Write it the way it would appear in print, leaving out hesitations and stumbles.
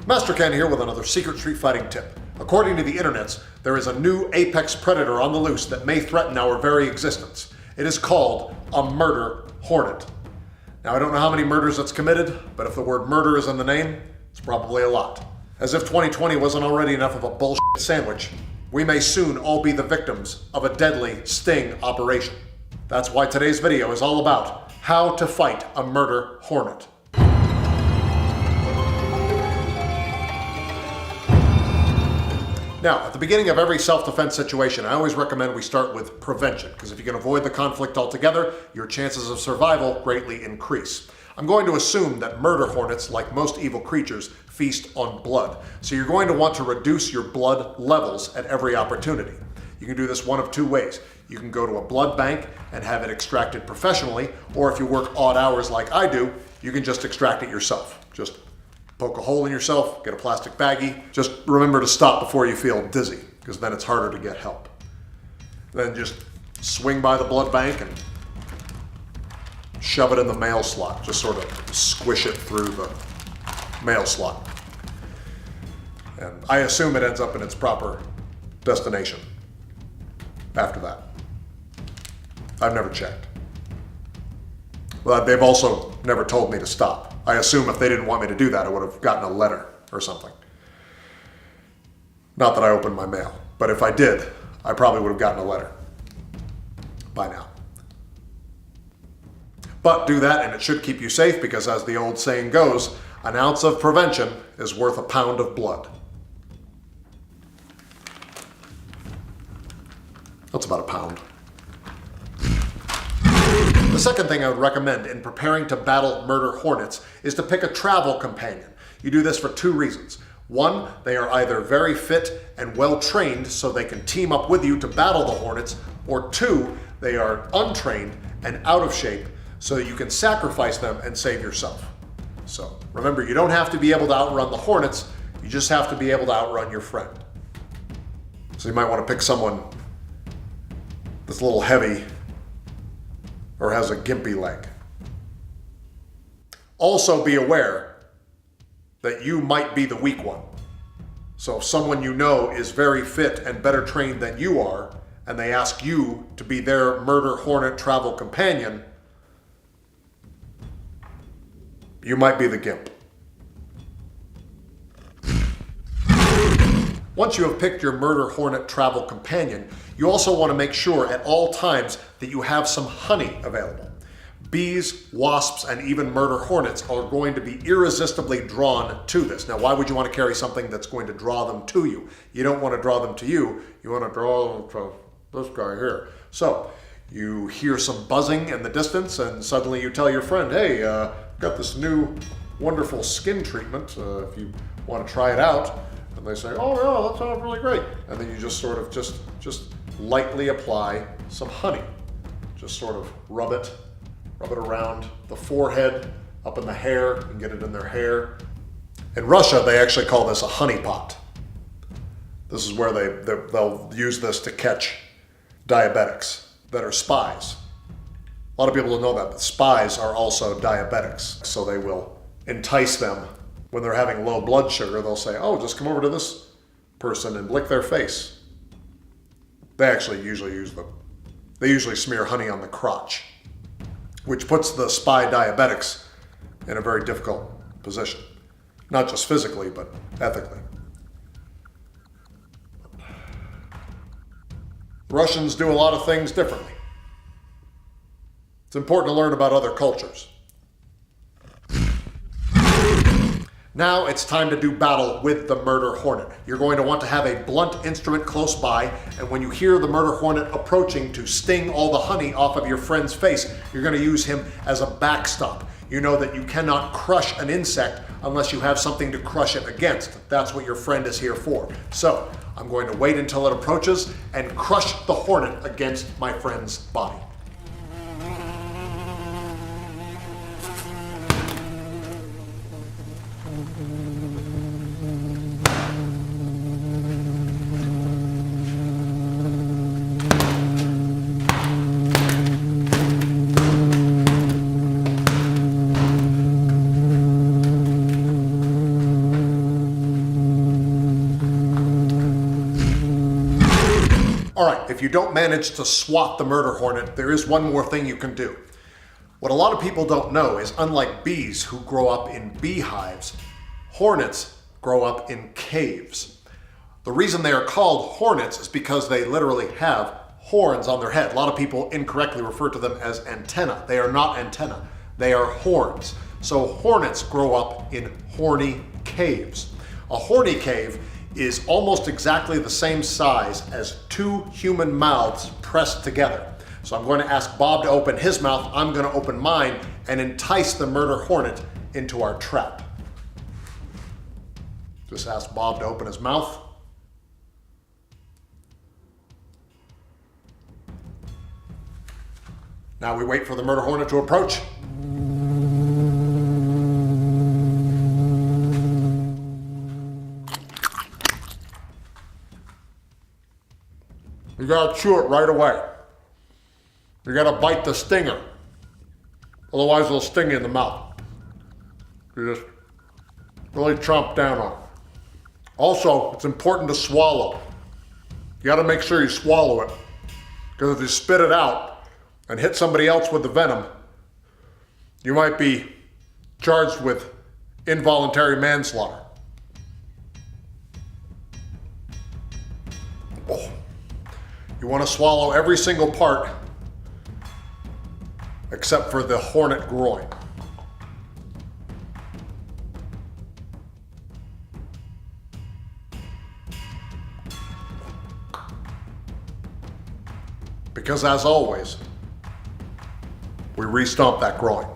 Master Ken here with another secret street fighting tip. According to the internets, there is a new apex predator on the loose that may threaten our very existence. It is called a murder hornet. Now, I don't know how many murders it's committed, but if the word murder is in the name, it's probably a lot. As if 2020 wasn't already enough of a bullshit sandwich, we may soon all be the victims of a deadly sting operation. That's why today's video is all about how to fight a murder hornet. Now, at the beginning of every self-defense situation, I always recommend we start with prevention, because if you can avoid the conflict altogether, your chances of survival greatly increase. I'm going to assume that murder hornets, like most evil creatures, feast on blood. So you're going to want to reduce your blood levels at every opportunity. You can do this one of two ways. You can go to a blood bank and have it extracted professionally, or if you work odd hours like I do, you can just extract it yourself. Just poke a hole in yourself, get a plastic baggie. Just remember to stop before you feel dizzy, because then it's harder to get help. Then just swing by the blood bank and shove it in the mail slot. Just sort of squish it through the mail slot. And I assume it ends up in its proper destination after that. I've never checked. But they've also never told me to stop. I assume if they didn't want me to do that, I would have gotten a letter or something. Not that I opened my mail, but if I did, I probably would have gotten a letter by now. But do that and it should keep you safe, because as the old saying goes, an ounce of prevention is worth a pound of blood. That's about a pound. The second thing I would recommend in preparing to battle murder hornets is to pick a travel companion. You do this for two reasons. One, they are either very fit and well trained so they can team up with you to battle the hornets, or two, they are untrained and out of shape so you can sacrifice them and save yourself. So remember, you don't have to be able to outrun the hornets, you just have to be able to outrun your friend. So you might want to pick someone that's a little heavy or has a gimpy leg. Also be aware that you might be the weak one. So if someone you know is very fit and better trained than you are, and they ask you to be their murder hornet travel companion, you might be the gimp. Once you have picked your murder hornet travel companion, you also want to make sure at all times that you have some honey available. Bees, wasps, and even murder hornets are going to be irresistibly drawn to this. Now, why would you want to carry something that's going to draw them to you? You don't want to draw them to you, you want to draw them to this guy here. So, you hear some buzzing in the distance and suddenly you tell your friend, hey, got this new wonderful skin treatment, if you want to try it out. And they say, oh yeah, that sounds really great. And then you just sort of just lightly apply some honey. Just sort of rub it around the forehead, up in the hair, and get it in their hair. In Russia, they actually call this a honey pot. This is where they'll use this to catch diabetics that are spies. A lot of people don't know that, but spies are also diabetics. So they will entice them. When they're having low blood sugar, they'll say, oh, just come over to this person and lick their face. They actually usually smear honey on the crotch, which puts the spy diabetics in a very difficult position. Not just physically, but ethically. Russians do a lot of things differently. It's important to learn about other cultures. Now it's time to do battle with the murder hornet. You're going to want to have a blunt instrument close by, and when you hear the murder hornet approaching to sting all the honey off of your friend's face, you're going to use him as a backstop. You know that you cannot crush an insect unless you have something to crush it against. That's what your friend is here for. So I'm going to wait until it approaches and crush the hornet against my friend's body. All right, if you don't manage to swat the murder hornet, there is one more thing you can do. What a lot of people don't know is unlike bees who grow up in beehives, hornets grow up in caves. The reason they are called hornets is because they literally have horns on their head. A lot of people incorrectly refer to them as antennae. They are not antennae, they are horns. So hornets grow up in horny caves. A horny cave is almost exactly the same size as two human mouths pressed together. So I'm going to ask Bob to open his mouth, I'm going to open mine, and entice the murder hornet into our trap. Just ask Bob to open his mouth. Now we wait for the murder hornet to approach. You gotta chew it right away. You gotta bite the stinger. Otherwise it'll sting you in the mouth. You just really chomp down on it. Also, it's important to swallow. You gotta make sure you swallow it. Because if you spit it out and hit somebody else with the venom, you might be charged with involuntary manslaughter. Oh. You want to swallow every single part except for the hornet groin. Because as always, we re-stomp that groin.